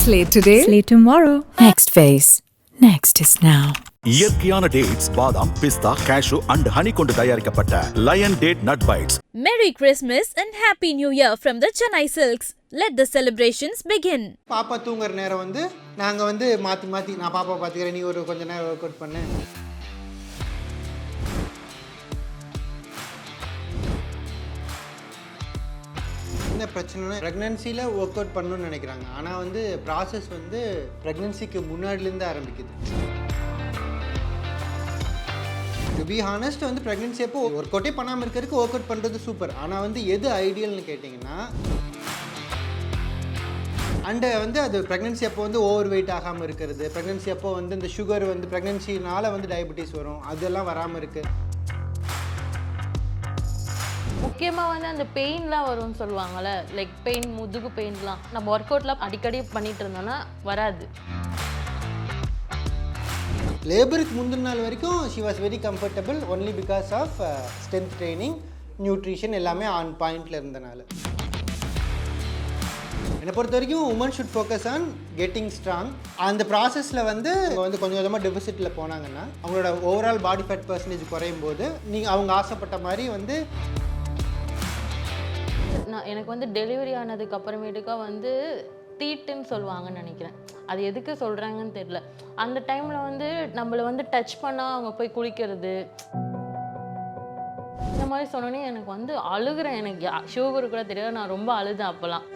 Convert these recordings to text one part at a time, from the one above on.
Slate today, Slate tomorrow. Next phase. Next is now. இயற்கையான dates, பாதாம், பிஸ்தா, cashew and honey கொண்டு தயாரிக்கப்பட்ட Lion date nut bites. Merry Christmas and Happy New Year from the Chennai Silks. Let the celebrations begin. பாப்பா தூங்குற நேரம் நாங்கள் மாற்றி நான் பாப்பா பார்த்துக்கிறேன், நீ ஒரு கொஞ்ச நேரம் ஒர்க் அவுட் பண்ணு. என்ன பிரச்சனைனா ப்ரெக்னன்சியில் ஒர்க் அவுட் பண்ணணும்னு நினைக்கிறாங்க. ஆனால் ப்ராசஸ் ப்ரெக்னன்சிக்கு முன்னாடிலேருந்து ஆரம்பிக்குது. டு பி ஹானஸ்ட் ப்ரெக்னன்சி அப்போ ஒர்க் அவுட்டே பண்ணாமல் இருக்கிறதுக்கு ஒர்க் அவுட் பண்ணுறது சூப்பர். ஆனால் எது ஐடியல்னு கேட்டிங்கன்னா அண்டு அது ப்ரெக்னன்சி அப்போ ஓவர் வெயிட் ஆகாமல் இருக்கிறது, ப்ரெக்னன்சி அப்போ இந்த சுகர் ப்ரெக்னன்சினால் டயபெட்டிஸ் வரும், அதெல்லாம் வராமல் இருக்குது. முக்கியமாக அந்த பெயின்லாம் வரும்னு சொல்லுவாங்கள்ல, லைக் பெயின், முதுகு பெயின்லாம் நம்ம ஒர்க் அவுட்லாம் அடிக்கடி பண்ணிட்டு இருந்தோம்னா வராது. லேபருக்கு முந்தின நாள் வரைக்கும் she was very comfortable only because of strength training, nutrition எல்லாமே ஆன் பாயிண்டில் இருந்தனால. என்னை பொறுத்த வரைக்கும் woman should focus on getting strong. அந்த ப்ராசஸில் கொஞ்சம் கொஞ்சமாக டெபிசிட்டில் போனாங்கன்னா அவங்களோட ஓவரால் பாடி ஃபேட் பர்சன்டேஜ் குறையும் போது அவங்க ஆசைப்பட்ட மாதிரி எனக்கு டெலிவரி ஆனதுக்கு அப்புறமேட்டுக்கா தீட்டுன்னு சொல்லுவாங்கன்னு நினைக்கிறேன். அது எதுக்கு சொல்கிறாங்கன்னு தெரியல. அந்த டைமில் நம்மளை டச் பண்ணால் அவங்க போய் குளிக்கிறது இந்த மாதிரி சொன்னோன்னே எனக்கு அழுகிறேன். எனக்கு ஷுகர் கூட தெரியாது, நான் ரொம்ப அழுதேன் அப்போல்லாம்.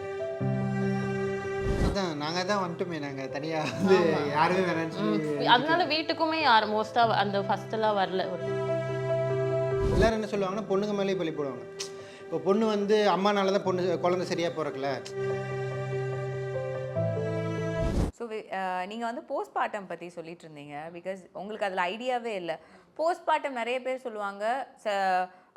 நாங்கள் தான் வந்துட்டுமே, நாங்கள் தனியாக யாருமே வேணான்னு அதனால வீட்டுக்குமே யார் மோஸ்ட்டாக அந்த ஃபஸ்ட்டெல்லாம் வரல. எல்லோரும் என்ன சொல்லுவாங்கன்னா பொண்ணுங்க மேலேயே பழி போடுவாங்க. இப்போ பொண்ணு அம்மானால தான் குழந்தை சரியாக பிறக்கல. ஸோ நீங்கள் போஸ்ட்மார்ட்டம் பற்றி சொல்லிட்டு இருந்தீங்க. பிகாஸ் உங்களுக்கு அதில் ஐடியாவே இல்லை. போஸ்ட்மார்ட்டம் நிறைய பேர் சொல்லுவாங்க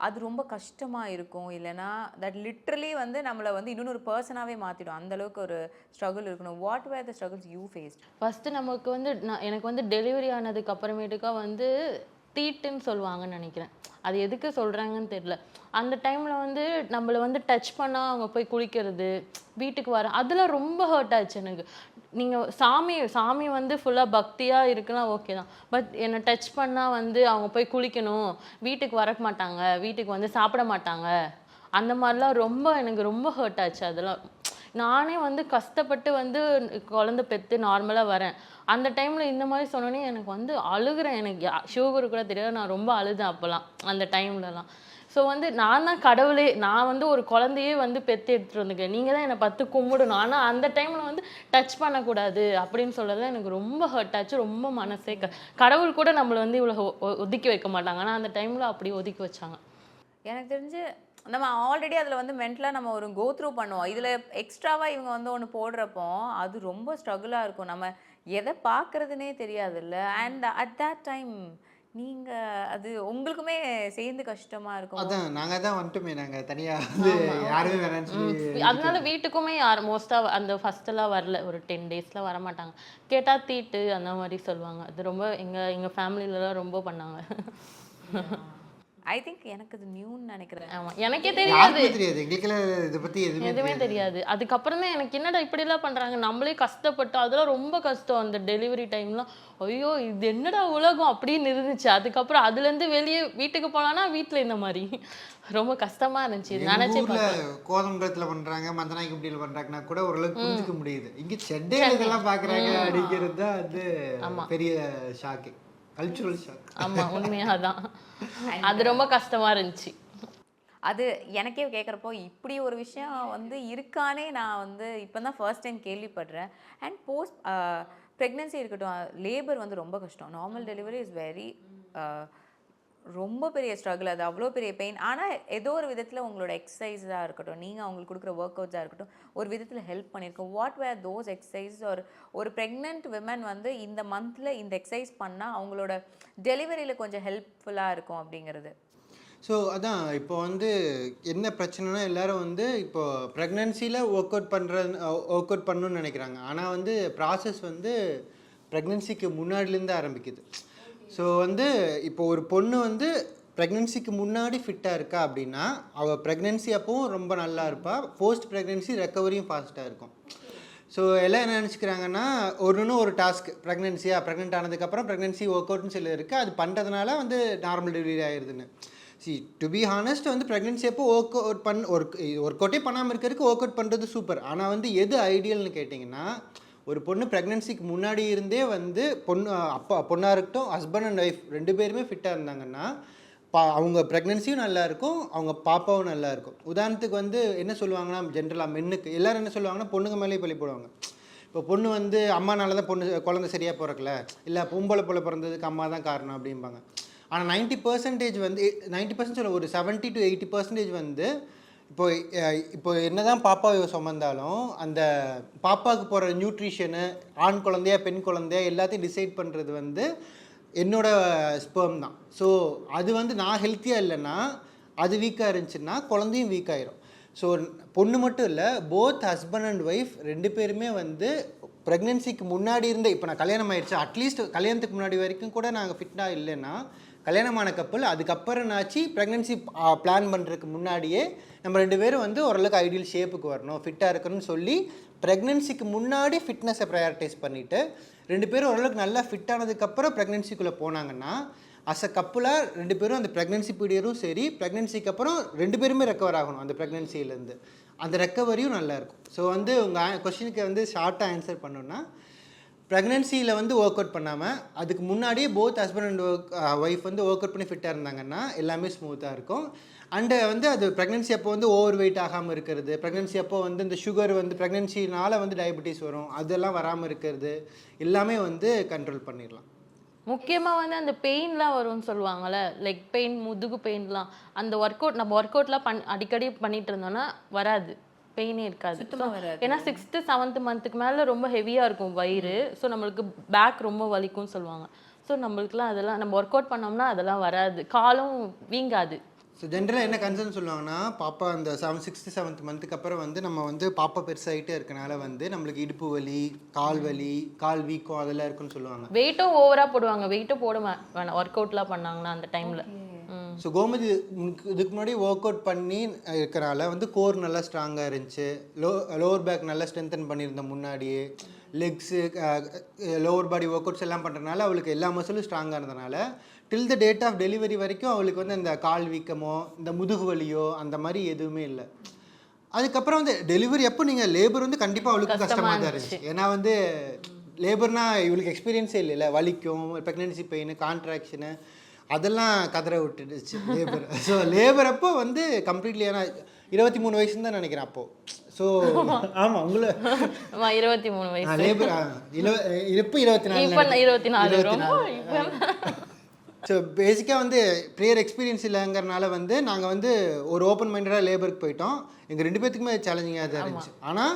அது ரொம்ப கஷ்டமாக இருக்கும், இல்லைனா தட் லிட்ரலி நம்மளை இன்னொரு பர்சனாகவே மாற்றிடும், அந்தளவுக்கு ஒரு ஸ்ட்ரகிள் இருக்கணும். What were the struggles you face? First நமக்கு எனக்கு டெலிவரி ஆனதுக்கு அப்புறமேட்டுக்கா தீட்டுன்னு சொல்லுவாங்கன்னு நினைக்கிறேன். அது எதுக்கு சொல்கிறாங்கன்னு தெரியல. அந்த டைமில் நம்மளை டச் பண்ணால் அவங்க போய் குளிக்கிறது, வீட்டுக்கு வர, அதெல்லாம் ரொம்ப ஹர்ட் ஆச்சு எனக்கு. நீங்கள் சாமி ஃபுல்லாக பக்தியாக இருக்குன்னா ஓகே தான், பட் என்னை டச் பண்ணால் அவங்க போய் குளிக்கணும், வீட்டுக்கு வர மாட்டாங்க, வீட்டுக்கு சாப்பிட மாட்டாங்க, அந்த மாதிரிலாம் எனக்கு ரொம்ப ஹர்ட் ஆச்சு. அதெல்லாம் நானே கஷ்டப்பட்டு குழந்தை பெற்று நார்மலாக வரேன். அந்த டைமில் இந்த மாதிரி சொன்னோன்னே எனக்கு அழுகிறேன். எனக்கு ஷுகர் கூட தெரியாது, நான் ரொம்ப அழுதேன் அப்போல்லாம் அந்த டைம்லலாம். ஸோ நான் தான் கடவுளே, நான் ஒரு குழந்தையே பெற்று எடுத்துகிட்டு வந்துருக்கேன், நீங்கள் தான் என்னை 10 கும்பிடணும், ஆனால் அந்த டைமில் டச் பண்ணக்கூடாது அப்படின்னு சொல்லதான் எனக்கு ரொம்ப ஹர்ட் ஆச்சு. ரொம்ப மனசே கடவுள் கூட நம்மளை இவ்வளோ ஒதுக்கி வைக்க மாட்டாங்க, ஆனால் அந்த டைமில் அப்படி ஒதுக்கி வச்சாங்க. எனக்கு தெரிஞ்சு நம்ம ஆல்ரெடி அதில் மென்டலாக நம்ம ஒரு கோ த்ரூ பண்ணுவோம். இதில் எக்ஸ்ட்ராவாக இவங்க ஒன்று போடுறப்போ அது ரொம்ப ஸ்ட்ரகிளாக இருக்கும். நம்ம எதை பார்க்குறதுனே தெரியாதுல்ல. அண்ட் அட் தட் டைம் நீங்கள் அது உங்களுக்குமே சேர்ந்து கஷ்டமாக இருக்கும். அதான் நாங்கள் தான் வந்துட்டுமே, நாங்கள் தனியாக யாருமே வேணான்னு அதனால வீட்டுக்குமே யார் மோஸ்ட்டாக அந்த ஃபஸ்ட்டெல்லாம் வரல, ஒரு 10 டேஸில் வர மாட்டாங்க. கேட்டால் தீட்டு அந்த மாதிரி சொல்லுவாங்க. அது ரொம்ப எங்கள் ஃபேமிலியிலலாம் ரொம்ப பண்ணாங்க. ஐ திங்க் எனக்கு அது நியூன்னு நினைக்கிறேன். ஆமாம், எனக்கே தெரியாது, இதை பற்றி எதுவுமே தெரியாது. அதுக்கப்புறம் தான் எனக்கு என்னடா இப்படிலாம் பண்ணுறாங்க, நம்மளே கஷ்டப்பட்டோம், அதெல்லாம் ரொம்ப கஷ்டம். அந்த டெலிவரி டைம்லாம் ஐயோ இது என்னடா உலகம் அப்படின்னு இருந்துச்சு. அதுக்கப்புறம் அதுலேருந்து வெளியே வீட்டுக்கு போகலான்னா வீட்டில் இந்த மாதிரி ரொம்ப கஷ்டமாக இருந்துச்சு. நினச்சி கோதம்பரத்தில் பண்ணுறாங்க, மந்தநாயக்கு இப்படியில் பண்ணுறாங்கன்னா கூட ஓரளவுக்கு புரிஞ்சுக்க முடியுது. இங்கே சென்னையில் இதெல்லாம் பார்க்குறாங்க அப்படிங்கிறது தான் பெரிய ஷாக்கு, கல்ச்சுரல் ஷாக். ஆமாம், உண்மையாக தான் அது ரொம்ப கஷ்டமாக இருந்துச்சு. அது எனக்கே கேட்குறப்போ இப்படி ஒரு விஷயம் இருக்கானே நான் இப்போ தான் ஃபர்ஸ்ட் டைம் கேள்விப்படுறேன். அண்ட் போஸ்ட் ப்ரெக்னென்சி இருக்கட்டும், லேபர் ரொம்ப கஷ்டம். நார்மல் டெலிவரி இஸ் வெரி ரொம்ப பெரிய ஸ்ட்ரகிள், அது அவ்வளோ பெரிய பெயின். ஆனால் ஏதோ ஒரு விதத்தில் உங்களோட எக்ஸசைஸாக இருக்கட்டும், நீங்கள் அவங்களுக்கு கொடுக்குற ஒர்க் அவுட்ஸாக இருக்கட்டும், ஒரு விதத்தில் ஹெல்ப் பண்ணியிருக்கோம். What were those exercise? ஒரு ப்ரெக்னென்ட் விமன் இந்த மந்தில் இந்த எக்ஸசைஸ் பண்ணால் அவங்களோட டெலிவரியில் கொஞ்சம் ஹெல்ப்ஃபுல்லாக இருக்கும் அப்படிங்கிறது. ஸோ அதான் இப்போ என்ன பிரச்சனைனா எல்லோரும் இப்போ ப்ரெக்னன்சியில் ஒர்க் அவுட் பண்ணணும்னு நினைக்கிறாங்க. ஆனால் ப்ராசஸ் ப்ரெக்னன்சிக்கு முன்னாடிலேருந்து ஆரம்பிக்குது. ஸோ இப்போ ஒரு பொண்ணு ப்ரெக்னன்சிக்கு முன்னாடி ஃபிட்டாக இருக்கா அப்படின்னா அவள் ப்ரெக்னன்சி அப்பவும் ரொம்ப நல்லா இருப்பாள், போஸ்ட் ப்ரெக்னன்சி ரெக்கவரியும் ஃபாஸ்ட்டாக இருக்கும். ஸோ எல்லாம் என்ன நினச்சிக்கிறாங்கன்னா ஒரு டாஸ்க் ப்ரெக்னென்ட் ஆனதுக்கப்புறம் ப்ரெக்னென்சி ஒர்க் அவுட்னு சொல்லி இருக்குது, அது பண்ணுறதுனால வந்து நார்மல் டெலிவரி ஆயிடுதுன்னு. டு பி ஹானஸ்ட் வந்து ப்ரெக்னென்சி அப்போ ஒர்க் அவுட்டே பண்ணாமல் இருக்கிறதுக்கு ஒர்க் அவுட் பண்ணுறது சூப்பர். ஆனால் வந்து எது ஐடியல்னு கேட்டிங்கன்னா, ஒரு பொண்ணு ப்ரெக்னென்சிக்கு முன்னாடி இருந்தே வந்து பொண்ணாக இருக்கட்டும், ஹஸ்பண்ட் அண்ட் ஒய்ஃப் 2 பேருமே ஃபிட்டாக இருந்தாங்கன்னா அவங்க ப்ரெக்னென்சியும் நல்லாயிருக்கும், அவங்க பாப்பாவும் நல்லாயிருக்கும். உதாரணத்துக்கு வந்து என்ன சொல்லுவாங்கன்னா, ஜென்ரலாக மென்னுக்கு எல்லோரும் என்ன சொல்லுவாங்கன்னா, பொண்ணுங்க மேலேயே பழி போடுவாங்க. இப்போ பொண்ணு வந்து அம்மானால தான் குழந்தை சரியாக பிறக்கல, இல்லை பொம்பளை போல பிறந்ததுக்கு அம்மா தான் காரணம் அப்படிம்பாங்க. ஆனால் 90% வந்து 90% சொல்ல ஒரு 70 to 80% வந்து இப்போ என்ன தான் பாப்பாவை சுமந்தாலும் அந்த பாப்பாவுக்கு போகிற நியூட்ரிஷனு, ஆண் குழந்தையா பெண் குழந்தையா எல்லாத்தையும் டிசைட் பண்ணுறது வந்து என்னோட ஸ்பெர்ம் தான். ஸோ அது வந்து நான் ஹெல்த்தியாக இல்லைன்னா, அது வீக்காக இருந்துச்சுன்னா குழந்தையும் வீக் ஆயிரும். ஸோ பொண்ணு மட்டும் இல்லை, போத் ஹஸ்பண்ட் அண்ட் ஒய்ஃப் 2 பேருமே வந்து ப்ரெக்னென்சிக்கு முன்னாடி இருந்தே, இப்போ நான் கல்யாணம் ஆயிடுச்சு, அட்லீஸ்ட் கல்யாணத்துக்கு முன்னாடி வரைக்கும் கூட நாங்கள் ஃபிட்டாக இல்லைன்னா, கல்யாணமான கப்பல் அதுக்கப்புறம்னாச்சு ப்ரெக்னென்சி பிளான் பண்ணுறதுக்கு முன்னாடியே நம்ம 2 பேரும் வந்து ஓரளவுக்கு ஐடியல் ஷேப்புக்கு வரணும், ஃபிட்டாக இருக்கணும்னு சொல்லி ப்ரெக்னென்சிக்கு முன்னாடி ஃபிட்னஸை ப்ரையாரிட்டைஸ் பண்ணிவிட்டு 2 பேரும் ஓரளவுக்கு நல்லா ஃபிட்டானதுக்கப்புறம் ப்ரெக்னென்சிக்குள்ளே போனாங்கன்னா, அஸ் அ கப்புலாக 2 பேரும் அந்த ப்ரெக்னென்சி பீரியடும் சரி, ப்ரெக்னென்சிக்கு அப்புறம் 2 பேருமே ரெக்கவர் ஆகணும் அந்த ப்ரெக்னென்சிலேருந்து, அந்த ரெக்கவரியும் நல்லாயிருக்கும். ஸோ வந்து உங்கள் கொஸ்டினுக்கு வந்து ஷார்ட்டாக ஆன்சர் பண்ணோன்னா, ப்ரெக்னென்சியில் வந்து ஒர்க் அவுட் பண்ணாமல் அதுக்கு முன்னாடியே போத் ஹஸ்பண்ட் அண்ட் ஒய்ஃப் வந்து ஒர்க் அவுட் பண்ணி ஃபிட்டாக இருந்தாங்கன்னா எல்லாமே ஸ்மூத்தாக இருக்கும். அண்டு வந்து அது ப்ரெக்னென்சி அப்போ வந்து ஓவர் வெயிட் ஆகாமல் இருக்கிறது, ப்ரெக்னென்சி அப்போ வந்து இந்த சுகர் வந்து ப்ரெக்னென்சினால் வந்து டயபெட்டிஸ் வரும், அதெல்லாம் வராமல் இருக்கிறது எல்லாமே வந்து கண்ட்ரோல் பண்ணிடலாம். முக்கியமாக வந்து அந்த பெயின்லாம் வரும்னு சொல்லுவாங்கள்ல, லைக் பெயின், முதுகு பெயின்லாம், அந்த நம்ம ஒர்க் அவுட்லாம் அடிக்கடி பண்ணிட்டு இருந்தோம்னா வராது, பெயினே இருக்காது. ஏன்னா 6th 7th மந்த்துக்கு மேலே ரொம்ப ஹெவியாக இருக்கும் வயிறு. ஸோ நம்மளுக்கு பேக் ரொம்ப வலிக்கும்னு சொல்லுவாங்க. ஸோ நம்மளுக்குலாம் அதெல்லாம் நம்ம ஒர்க் அவுட் பண்ணோம்னா அதெல்லாம் வராது, காலும் வீங்காது. ஸோ ஜென்ரலாக என்ன கன்சர்ன் சொல்லுவாங்கன்னா, பாப்பா அந்த 6th 7th மந்த்துக்கு அப்புறம் வந்து நம்ம வந்து பாப்பா பெருசாகிட்டே இருக்கனால வந்து நம்மளுக்கு இடுப்பு வலி, கால் வலி, கால் வீக்கம் அதெல்லாம் இருக்குன்னு சொல்லுவாங்க. வெயிட்டும் ஓவராக போடுவாங்க, வெயிட்டும் போட வேணாம் ஒர்க் அவுட்லாம் பண்ணாங்கன்னா அந்த டைமில். ஸோ கோமதி இதுக்கு முன்னாடி ஒர்க் அவுட் பண்ணி இருக்கிறனால வந்து கோர் நல்லா ஸ்ட்ராங்காக இருந்துச்சு, லோவர் பேக் நல்லா ஸ்ட்ரென்தன் பண்ணியிருந்தேன் முன்னாடியே, legs lower body work outs எல்லாம் பண்ணுறதுனால அவளுக்கு எல்லா மசிலும் ஸ்ட்ராங்காக இருந்தனால டில் த டேட் ஆஃப் டெலிவரி வரைக்கும் அவளுக்கு வந்து இந்த கால் வீக்கமோ இந்த முதுகு வலியோ அந்த மாதிரி எதுவுமே இல்லை. அதுக்கப்புறம் வந்து டெலிவரி அப்போ நீங்கள் லேபர் வந்து கண்டிப்பாக அவளுக்கு கஷ்டமாக தான் இருந்துச்சு. ஏன்னா வந்து லேபர்னா இவளுக்கு எக்ஸ்பீரியன்ஸே இல்லைல்ல, வலிக்கும், ப்ரெக்னென்சி பெயின், கான்ட்ராக்ஷனு அதெல்லாம் கதற விட்டுடுச்சு லேபர். ஸோ லேபர் அப்போ வந்து கம்ப்ளீட்லி, ஏன்னா 23 வயசுன்னு தான் நினைக்கிறேன் அப்போது. ஸோ ஆமாம் உங்களை 23 வயசு லேபர் இப்போ 24. ஸோ பேசிக்காக வந்து ப்ரியர் எக்ஸ்பீரியன்ஸ் இல்லைங்கிறனால வந்து நாங்கள் வந்து ஒரு ஓப்பன் மைண்டடாக லேபருக்கு போயிட்டோம். எங்கள் 2 பேத்துக்குமே சேலஞ்சிங்காக தான் இருந்துச்சு. ஆனால்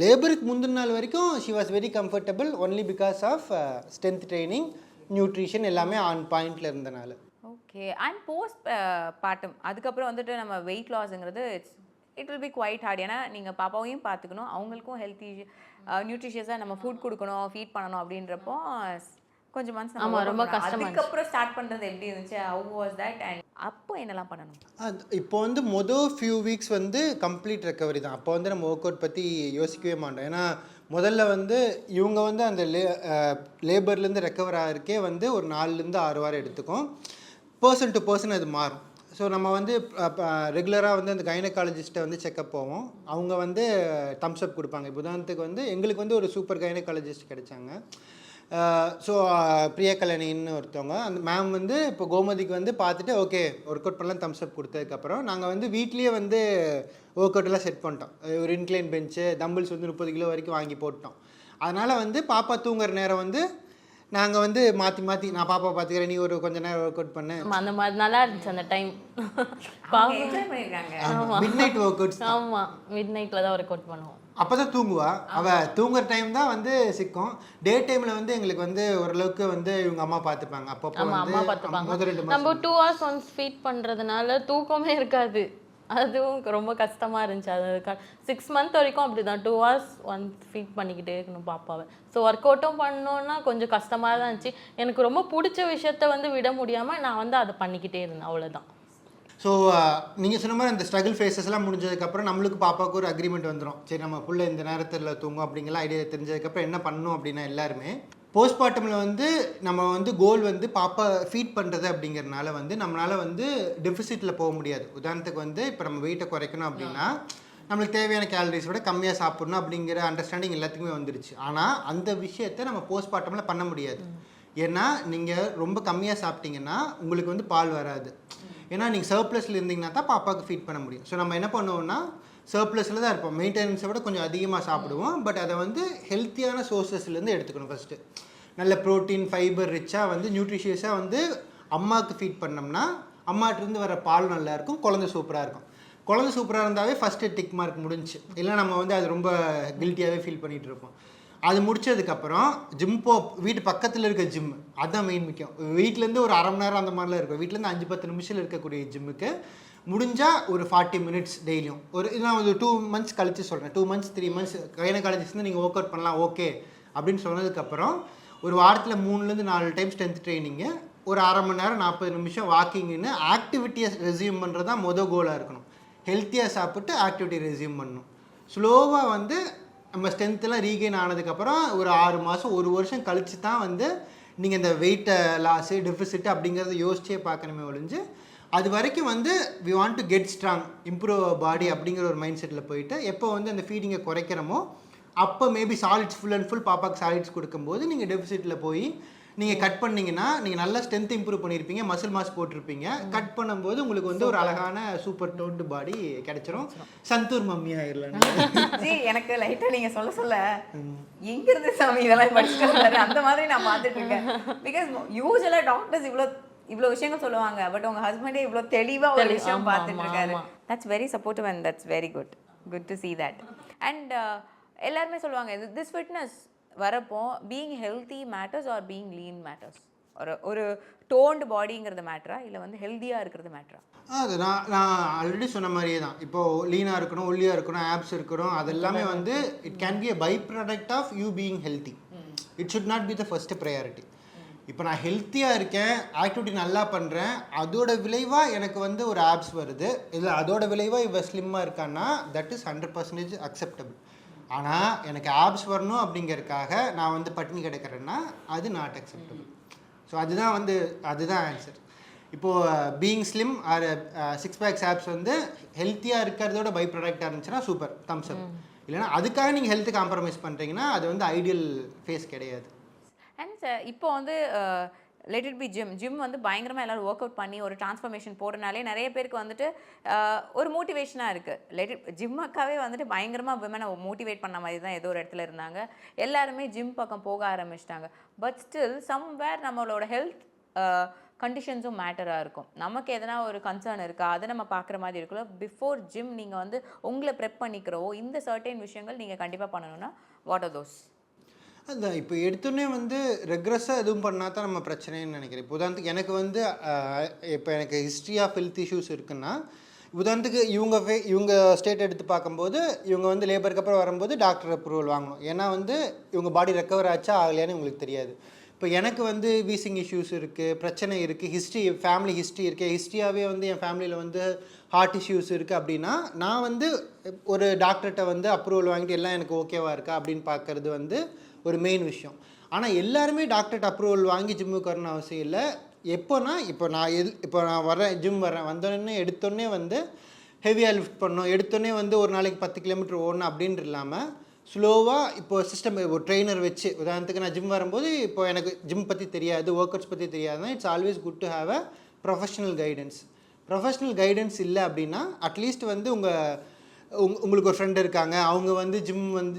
லேபருக்கு முந்தின நாள் வரைக்கும் she was very comfortable only because of strength training, nutrition எல்லாமே ஆன் பாயிண்டில் இருந்தனால. ஓகே. அண்ட் போஸ்ட் பார்ட்டம் அதுக்கப்புறம் வந்துட்டு நம்ம வெயிட் லாஸுங்கிறது it will be quite hard. ஏன்னா நீங்கள் பாப்பாவையும் பார்த்துக்கணும், அவங்களுக்கும் ஹெல்த்தி நியூட்ரிஷியஸாக நம்ம ஃபுட் கொடுக்கணும், ஃபீட் பண்ணணும் அப்படின்றப்போ கொஞ்சம் மந்த்ஸ் நம்ம ரொம்ப கஷ்டமா. அதுக்கப்புறம் ஸ்டார்ட் பண்ணுறது எப்படி இருந்துச்சு, ஹவ் வாஸ் தட், அண்ட் அப்போ என்னெல்லாம் பண்ணணும்? இப்போ வந்து மொதல் ஃபியூ வீக்ஸ் வந்து கம்ப்ளீட் ரெக்கவரி தான். அப்போ வந்து நம்ம ஒர்க் அவுட் பற்றி யோசிக்கவே மாட்டோம். ஏன்னா முதல்ல வந்து இவங்க வந்து அந்த லேபர்லேருந்து ரெக்கவர் ஆகிறதுக்கே வந்து ஒரு 4லேருந்து 6 வாரம் எடுத்துக்கும். பர்சன் டு பர்சன் அது மாறும். ஸோ நம்ம வந்து ரெகுலராக வந்து அந்த கைனகாலஜிஸ்ட்டை வந்து செக்கப் போவோம். அவங்க வந்து தம்ஸ் அப் கொடுப்பாங்க. இப்போ உதாரணத்துக்கு வந்து எங்களுக்கு வந்து ஒரு சூப்பர் கைனகாலஜிஸ்ட் கிடைச்சாங்க. ஸோ பிரியா கல்யாணின்னு ஒருத்தவங்க, அந்த மேம் வந்து இப்போ கோமதிக்கு வந்து பார்த்துட்டு ஓகே ஒர்க் அவுட் பண்ணலாம் தம்ஸ் அப் கொடுத்ததுக்கப்புறம் நாங்கள் வந்து வீட்லேயே வந்து ஒர்க் அவுட்டெல்லாம் செட் பண்ணிட்டோம். ஒரு இன்க்ளைன் பெஞ்சு, தம்பிள்ஸ் வந்து 30 கிலோ வரைக்கும் வாங்கி போட்டோம். அதனால் வந்து பாப்பா தூங்குற நேரம் வந்து நாங்கள் வந்து மாற்றி நான் பாப்பா பார்த்துக்கிறேன், நீ ஒரு கொஞ்ச நேரம் ஒர்க் அவுட் பண்ணு, அந்த மாதிரி நல்லா இருந்துச்சு அந்த time. Mid night work outs. ஆமாம், மிட் நைட்டில் தான் ஒர்க் அவுட் பண்ணுவோம். அப்போ தான் தூங்குவா. அவள் தூங்குற டைம் தான் வந்து சிக்கும். டே டைமில் வந்து எங்களுக்கு வந்து ஓரளவுக்கு வந்து இவங்க அம்மா பார்த்துப்பாங்க. அப்போ அம்மா பார்த்துப்பாங்க. நம்ம 2 hours ஒன்ஸ் ஃபீட் பண்ணுறதுனால தூக்கமே இருக்காது, அதுவும் ரொம்ப கஷ்டமாக இருந்துச்சு. அது 6 months வரைக்கும் அப்படி தான் 2 hours ஒன்ஸ் ஃபீட் பண்ணிக்கிட்டே இருக்கணும் பாப்பாவை. ஸோ ஒர்க் அவுட்டும் பண்ணோன்னா கொஞ்சம் கஷ்டமாக தான் இருந்துச்சு. எனக்கு ரொம்ப பிடிச்ச விஷயத்த வந்து விட முடியாமல் நான் வந்து அதை பண்ணிக்கிட்டே இருந்தேன், அவ்வளோதான். ஸோ நீங்கள் சொன்ன மாதிரி அந்த ஸ்ட்ரகிள் ஃபேஸஸ்லாம் முடிஞ்சதுக்கப்புறம் நம்மளுக்கு பாப்பாவுக்கு ஒரு அக்ரிமெண்ட் வந்துடும். சரி நம்ம புள்ள இந்த நேரத்தில் தூங்கும் அப்படிங்கிற ஐடியா தெரிஞ்சதுக்கப்புறம் என்ன பண்ணணும் அப்படின்னா எல்லாருமே போஸ்ட்மார்ட்டமில் வந்து நம்ம வந்து கோல் வந்து பாப்பா ஃபீட் பண்ணுறது அப்படிங்கிறதுனால வந்து நம்மளால் வந்து டெஃபிசிட்டில் போக முடியாது. உதாரணத்துக்கு வந்து இப்போ நம்ம வெயிட்டை குறைக்கணும் அப்படின்னா நம்மளுக்கு தேவையான கேலரிஸ் விட கம்மியாக சாப்பிட்ணும் அப்படிங்கிற அண்டர்ஸ்டாண்டிங் எல்லாத்துக்குமே வந்துருச்சு. ஆனால் அந்த விஷயத்தை நம்ம போஸ்ட்மார்ட்டமில் பண்ண முடியாது. ஏன்னா நீங்கள் ரொம்ப கம்மியாக சாப்பிட்டீங்கன்னா உங்களுக்கு வந்து பால் வராது. ஏன்னா நீங்கள் சர்ப்ளஸில் இருந்தீங்கன்னா தான் பாப்பாவுக்கு ஃபீட் பண்ண முடியும். ஸோ நம்ம என்ன பண்ணுவோம்னா சர்ப்ளஸில் தான் இருப்போம். மெயின்டெனன்ஸை விட கொஞ்சம் அதிகமாக சாப்பிடுவோம். பட் அதை வந்து ஹெல்த்தியான சோர்ஸஸ்லேருந்து எடுத்துக்கணும். ஃபஸ்ட்டு நல்ல ப்ரோட்டீன் ஃபைபர் ரிச்சாக வந்து நியூட்ரிஷியஸாக வந்து அம்மாவுக்கு ஃபீட் பண்ணோம்னா அம்மாட்டிருந்து வர பால் நல்லாயிருக்கும், குழந்தை சூப்பராக இருக்கும். குழந்தை சூப்பராக இருந்தாவே ஃபஸ்ட்டு டிக் மார்க் முடிஞ்சு. இல்லை நம்ம வந்து அது ரொம்ப கில்ட்டியாகவே ஃபீல் பண்ணிகிட்டு இருப்போம். அது முடிச்சதுக்கப்புறம் வீட்டு பக்கத்தில் இருக்க ஜிம் அதுதான் மெயின் முக்கியம். வீட்டிலேருந்து ஒரு அரை மணி நேரம் அந்த மாதிரிலாம் இருக்கும். வீட்டிலேருந்து 5-10 நிமிஷத்தில் இருக்கக்கூடிய ஜிம்முக்கு முடிஞ்சால் ஒரு 40 மினிட்ஸ் டெய்லியும் நான் ஒரு 2 மந்த்ஸ் கழித்து சொல்கிறேன். 2 மந்த்ஸ் 3 மந்த்ஸ் கைனகாலஜிஸ்ட் நீங்கள் ஒர்க் அவுட் பண்ணலாம் ஓகே அப்படின்னு சொன்னதுக்கப்புறம் ஒரு வாரத்தில் 3-4 டைம் ஸ்ட்ரென்த் ட்ரைனிங்கு, ஒரு அரை மணி நேரம் 40 நிமிஷம் வாக்கிங்னு ஆக்டிவிட்டியை ரெஸ்யூம் பண்ணுறது தான் மொதல் கோலாக இருக்கணும். ஹெல்த்தியாக சாப்பிட்டு ஆக்டிவிட்டி ரெஸ்யூம் பண்ணணும். ஸ்லோவாக வந்து நம்ம ஸ்ட்ரென்த்தெல்லாம் ரீகெயின் ஆனதுக்கப்புறம் ஒரு 6 மாதம் 1 வருஷம் கழித்து தான் வந்து நீங்கள் இந்த வெயிட்டை லாஸு டெஃபிசிட்டு அப்படிங்கிறத யோசிச்சே பார்க்கணுமே ஒழிஞ்சு அது வரைக்கும் வந்து we want to get strong improve body அப்படிங்கிற ஒரு மைண்ட் செட்டில் போயிட்டு எப்போ வந்து அந்த ஃபீடிங்கை குறைக்கிறமோ அப்போ maybe solids full and full பாப்பாக்கு சாலிட்ஸ் கொடுக்கும்போது நீங்கள் டெஃபிசிட்டில் போய் நீங்கள் கட் பண்ணிங்கன்னா நீங்கள் நல்லா ஸ்ட்ரென்த் இம்ப்ரூவ் பண்ணியிருப்பீங்க, மசில் மாஸ் போட்டிருப்பீங்க. கட் பண்ணும்போது உங்களுக்கு வந்து ஒரு அழகான சூப்பர் டோன்டு பாடி கிடைச்சிரும். சந்தூர் மம்மி ஆயிடலாம். எனக்கு லைட்டாக நீங்கள் சொல்ல எங்கிருந்து சாமி இதெல்லாம் படிச்சுட்டு அந்த மாதிரி நான் பார்த்துட்டு இருக்கேன். பிகாஸ் யூஸ்வலாக டாக்டர்ஸ் இவ்வளோ விஷயங்கள் சொல்லுவாங்க. பட் உங்கள் ஹஸ்பண்டே இவ்வளோ தெளிவாக ஒரு விஷயம் பார்த்துட்டு இருக்காரு. That's very supportive and that's very good to see that. And எல்லாருமே சொல்லுவாங்க திஸ் ஃபிட்னஸ் வரப்போ being healthy matters are being lean matters. ஒரு டோன்டு பாடிங்கிறது மேட்டரா இல்லை வந்து ஹெல்த்தியாக இருக்கிறது மேட்டரா? அது நான் ஆல்ரெடி சொன்ன மாதிரியே தான். இப்போது லீனாக இருக்கணும், ஒல்லியாக இருக்கணும், ஆப்ஸ் இருக்கணும், அது எல்லாமே வந்து it can be a by product of you being healthy. It should not be the first priority. இப்போ நான் ஹெல்த்தியாக இருக்கேன், ஆக்டிவிட்டி நல்லா பண்ணுறேன், அதோட விளைவாக எனக்கு வந்து ஒரு ஆப்ஸ் வருது, இல்லை அதோட விளைவாக இவ ஸ்லிம்மாக இருக்கான்னா தட் இஸ் 100% அக்செப்டபிள். ஆனால் எனக்கு ஆப்ஸ் வரணும் அப்படிங்கிறதுக்காக நான் வந்து பட்டினி கிடக்கிறேன்னா அது நாட் அக்செப்டபிள். ஸோ அதுதான் ஆன்சர். இப்போது being slim or 6 packs abs வந்து ஹெல்த்தியாக இருக்கிறதோட பை ப்ராடக்டாக இருந்துச்சுன்னா சூப்பர் தம்ஸ் அப். இல்லைனா அதுக்காக நீங்கள் ஹெல்த்து காம்ப்ரமைஸ் பண்ணுறீங்கன்னா அது வந்து ஐடியல் ஃபேஸ் கிடையாது. அண்ட் இப்போ வந்து லெட் இட் பி ஜிம் வந்து பயங்கரமாக எல்லோரும் ஒர்க் அவுட் பண்ணி ஒரு டிரான்ஸ்ஃபர்மேஷன் போகிறனாலே நிறைய பேருக்கு வந்துட்டு ஒரு மோட்டிவேஷனாக இருக்குது. ஜிம் அக்காவே வந்துட்டு பயங்கரமாக விமனை மோட்டிவேட் பண்ண மாதிரி தான் ஏதோ ஒரு இடத்துல இருந்தாங்க. எல்லாருமே ஜிம் பக்கம் போக ஆரம்பிச்சிட்டாங்க. பட் ஸ்டில் சம்வேர் நம்மளோட ஹெல்த் கண்டிஷன்ஸும் மேட்டராக இருக்கும். நமக்கு எதனா ஒரு கன்சர்ன் இருக்கா அதை நம்ம பார்க்குற மாதிரி இருக்குல்ல. பிஃபோர் ஜிம் நீங்கள் வந்து உங்களை ப்ரெப் பண்ணிக்கிறவோ இந்த சர்டைன் விஷயங்கள் நீங்கள் கண்டிப்பாக பண்ணணும்னா வாட் ஆர் தோஸ்? அதுதான் இப்போ எடுத்தோடனே வந்து ரெக்ரெஸ்ஸாக எதுவும் பண்ணால் தான் நம்ம பிரச்சனைன்னு நினைக்கிறேன். இப்போ உதாரணத்துக்கு எனக்கு வந்து இப்போ எனக்கு ஹிஸ்ட்ரி ஆஃப் ஹெல்த் இஷ்யூஸ் இருக்குன்னா உதாரணத்துக்கு இவங்க ஸ்டேட் எடுத்து பார்க்கும்போது இவங்க வந்து லேபருக்கு அப்புறம் வரும்போது டாக்டர் அப்ரூவல் வாங்கணும். ஏன்னா வந்து இவங்க பாடி ரெக்கவர் ஆச்சா ஆகலையான்னு உங்களுக்கு தெரியாது. இப்போ எனக்கு வந்து வீசிங் இஷ்யூஸ் இருக்குது, பிரச்சனை இருக்குது, ஃபேமிலி ஹிஸ்ட்ரி இருக்குது, ஹிஸ்ட்ரியாகவே வந்து என் ஃபேமிலியில் வந்து ஹார்ட் இஷ்யூஸ் இருக்குது அப்படின்னா நான் வந்து ஒரு டாக்டர்கிட்ட வந்து அப்ரூவல் வாங்கிட்டு எல்லாம் எனக்கு ஓகேவா இருக்கா அப்படின்னு பார்க்குறது வந்து ஒரு மெயின் விஷயம். ஆனால் எல்லாருமே டாக்டர்கிட்ட அப்ரூவல் வாங்கி ஜிம்முக்கு வரணும் அவசியம் இல்லை. எப்போனா இப்போ நான் வரேன், ஜிம் வரேன், வந்தோடனே எடுத்தோடனே வந்து ஹெவியாக லிஃப்ட் பண்ணணும், எடுத்தோடனே வந்து ஒரு நாளைக்கு 10 கிலோமீட்டர் ஓடணும் அப்படின்ட்டு இல்லாமல் ஸ்லோவாக இப்போ சிஸ்டம் ஒரு ட்ரெயினர் வச்சு உதாரணத்துக்கு நான் ஜிம் வரும்போது இப்போ எனக்கு ஜிம் பற்றி தெரியாது, ஒர்க் அவுட்ஸ் பற்றி தெரியாதுன்னா it's always good to have a professional guidance இல்லை அப்படின்னா அட்லீஸ்ட் வந்து உங்களுக்கு ஒரு ஃப்ரெண்டு இருக்காங்க, அவங்க வந்து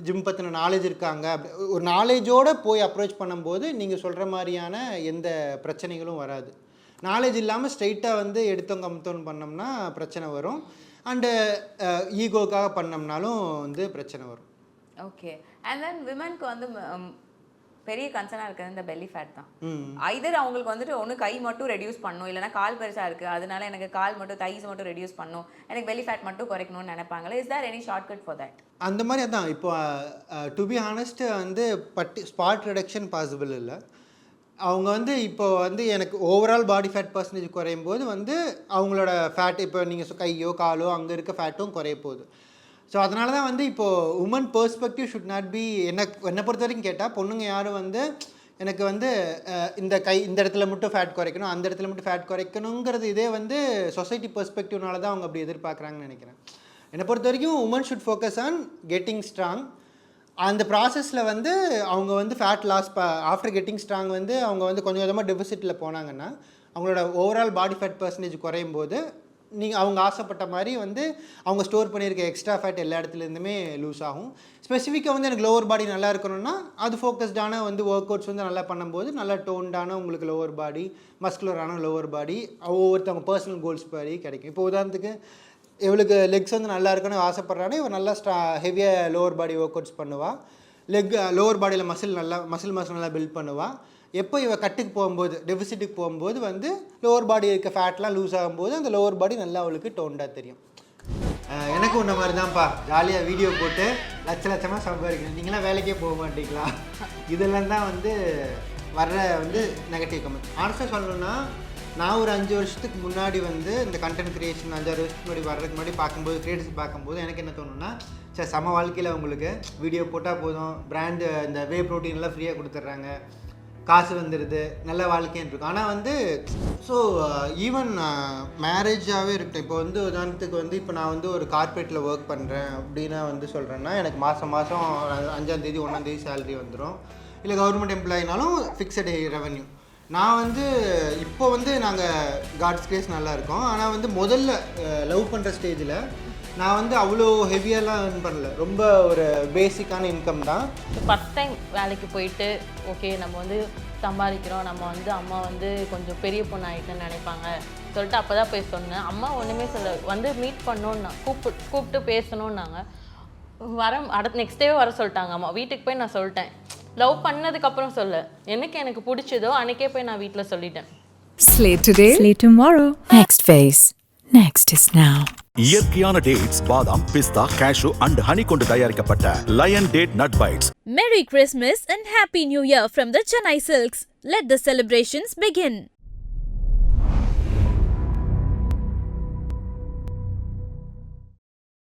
ஜிம் பற்றின நாலேஜ் இருக்காங்க, ஒரு நாலேஜோடு போய் அப்ரோச் பண்ணும்போது நீங்கள் சொல்கிற மாதிரியான எந்த பிரச்சனைகளும் வராது. நாலேஜ் இல்லாமல் ஸ்ட்ரைட்டாக வந்து எடுத்தவங்க கம்த்தோன்னு பண்ணோம்னா பிரச்சனை வரும். அண்டு ஈகோக்காக பண்ணோம்னாலும் வந்து பிரச்சனை வரும். ஓகே. அண்ட் தென் விமனுக்கு வந்து பெரிய கன்சர்னாக இருக்கிறது இந்த பெல்லி ஃபேட் தான். ஐதர் அவங்களுக்கு வந்துட்டு ஒன்று கை மட்டும் ரெடியூஸ் பண்ணணும், இல்லைனா கால் பெருசாக இருக்குது அதனால எனக்கு கால் மட்டும் தைஸ் மட்டும் ரெடியூஸ் பண்ணணும், எனக்கு பெல்லி ஃபேட் மட்டும் குறைக்கணும்னு நினைப்பாங்களே. Is there any shortcut for that? அந்த மாதிரி அதான் இப்போ டு பி ஹானஸ்ட் வந்து ஸ்பாட் ரிடக்ஷன் பாசிபிள் இல்லை. அவங்க வந்து இப்போ வந்து எனக்கு ஓவரால் பாடி ஃபேட் பர்சன்டேஜ் குறையும் போது வந்து அவங்களோட ஃபேட் இப்போ நீங்கள் கையோ காலோ அங்கே இருக்க ஃபேட்டும் குறைய போகுது. ஸோ அதனால தான் வந்து இப்போது woman perspective should not be என்னை பொறுத்த வரைக்கும் கேட்டால் பொண்ணுங்க யாரும் வந்து எனக்கு வந்து இந்த இடத்துல மட்டும் ஃபேட் குறைக்கணும், அந்த இடத்துல மட்டும் ஃபேட் குறைக்கணுங்கிறது இதே வந்து சொசைட்டி பெர்ஸ்பெக்டிவ்னால தான் அவங்க அப்படி எதிர்பார்க்குறாங்கன்னு நினைக்கிறேன். என்னை பொறுத்த வரைக்கும் woman should focus on getting strong. அந்த ப்ராசஸில் வந்து அவங்க வந்து fat loss after getting strong வந்து அவங்க வந்து கொஞ்சம் கொஞ்சமாக டெபிசிட்டில் போனாங்கன்னா அவங்களோட ஓவரால் பாடி ஃபேட் பர்சன்டேஜ் குறையும் போது நீங்கள் அவங்க ஆசைப்பட்ட மாதிரி வந்து அவங்க ஸ்டோர் பண்ணியிருக்க எக்ஸ்ட்ரா ஃபேட் எல்லா இடத்துலேருந்துமே லூஸ் ஆகும். ஸ்பெசிஃபிக்காக வந்து எனக்கு லோவர் பாடி நல்லா இருக்கணும்னா அது ஃபோக்கஸ்டான வந்து ஒர்க் அவுட்ஸ் வந்து நல்லா பண்ணும்போது நல்லா டோன்டான உங்களுக்கு லோவர் பாடி, மஸ்குலரான லோவர் பாடி ஒவ்வொருத்தவங்க பர்சனல் கோல்ஸ் படி கிடைக்கும். இப்போ உதாரணத்துக்கு இவளுக்கு லெக்ஸ் வந்து நல்லா இருக்குன்னு ஆசைப்பட்றானே இவன் நல்லா ஹெவியாக லோவர் பாடி ஒர்க் அவுட்ஸ் பண்ணுவாள். லோவர் பாடியில் மசில் நல்லா பில்ட் பண்ணுவாள். எப்போ இவள் கட்டுக்கு போகும்போது டெபிசிட்டுக்கு போகும்போது வந்து லோவர் பாடி இருக்க ஃபேட்லாம் லூஸ் ஆகும்போது அந்த லோவர் பாடி நல்லா அவளுக்கு டோண்டாக தெரியும். எனக்கு ஒன்ற மாதிரி தான்ப்பா, ஜாலியாக வீடியோ போட்டு லட்சமாக சம்பாதிக்கணும், நீங்களாம் வேலைக்கே போக மாட்டீங்களா? இதெல்லாம் தான் வந்து வர்ற வந்து நெகட்டிவ் கமெண்ட். ஆன்சர் சொல்லணும்னா நான் ஒரு 5 வருஷத்துக்கு முன்னாடி வந்து இந்த கண்டென்ட் க்ரியேஷன் 5-6 வருஷத்துக்கு முன்னாடி வர்றதுக்கு முன்னாடி பார்க்கும்போது கிரியேட்டர்ஸ் பார்க்கும்போது எனக்கு என்ன தோணுன்னா, சரி சம வாழ்க்கையில் உங்களுக்கு வீடியோ போட்டால் போதும், பிராண்டு இந்த வே ப்ரோட்டீன்லாம் ஃப்ரீயாக கொடுத்துட்றாங்க, காசு வந்துடுது, நல்ல வாழ்க்கைன்னு இருக்கும். ஆனால் வந்து ஸோ ஈவன் மேரேஜாகவே இருக்கட்டும். இப்போ வந்து உதாரணத்துக்கு வந்து இப்போ நான் வந்து ஒரு கார்பரேட்டில் ஒர்க் பண்ணுறேன் அப்படின்னா வந்து சொல்கிறேன்னா எனக்கு மாதம் 5ஆம் தேதி 1ஆம் தேதி சேலரி வந்துடும். இல்லை கவர்மெண்ட் எம்ப்ளாயினாலும் ஃபிக்ஸடு ரெவன்யூ. நான் வந்து இப்போ வந்து நாங்கள் காட்ஸ் கிரேஸ் நல்லா இருக்கோம். ஆனால் வந்து முதல்ல லவ் பண்ணுற ஸ்டேஜில் நான் வந்து அவ்வளோ ஹெவியெல்லாம் ஏர்ன் பண்ணல, ரொம்ப ஒரு பேசிக்கான இன்கம் தான். ஃபஸ்ட் டைம் வேலைக்கு போயிட்டு ஓகே நம்ம வந்து சம்பாதிக்கிறோம், நம்ம வந்து அம்மா வந்து கொஞ்சம் பெரிய பொண்ணு ஆகிட்டுன்னு நினைப்பாங்க சொல்லிட்டு அப்போ தான் போய் சொன்னேன். அம்மா ஒன்றுமே சொல்ல வந்து மீட் பண்ணோன்னா கூப்பிட்டு பேசணுன்னாங்க. அடுத்த நெக்ஸ்ட் டேவே வர சொல்லிட்டாங்க அம்மா. வீட்டுக்கு போய் நான் சொல்லிட்டேன், லவ் பண்ணதுக்கப்புறம் எனக்கு பிடிச்சதோ அன்றைக்கே போய் நான் வீட்டில் சொல்லிட்டேன். Slate today, slate tomorrow. Next phase. Next is now. இயற்கையான டேட்ஸ், பாதாம், பிஸ்தா, கேஷு அண்ட் ஹனி கொண்டு தயாரிக்கப்பட்ட Lion date nut bites. Merry Christmas and Happy New Year from the Chennai Silks. Let the celebrations begin.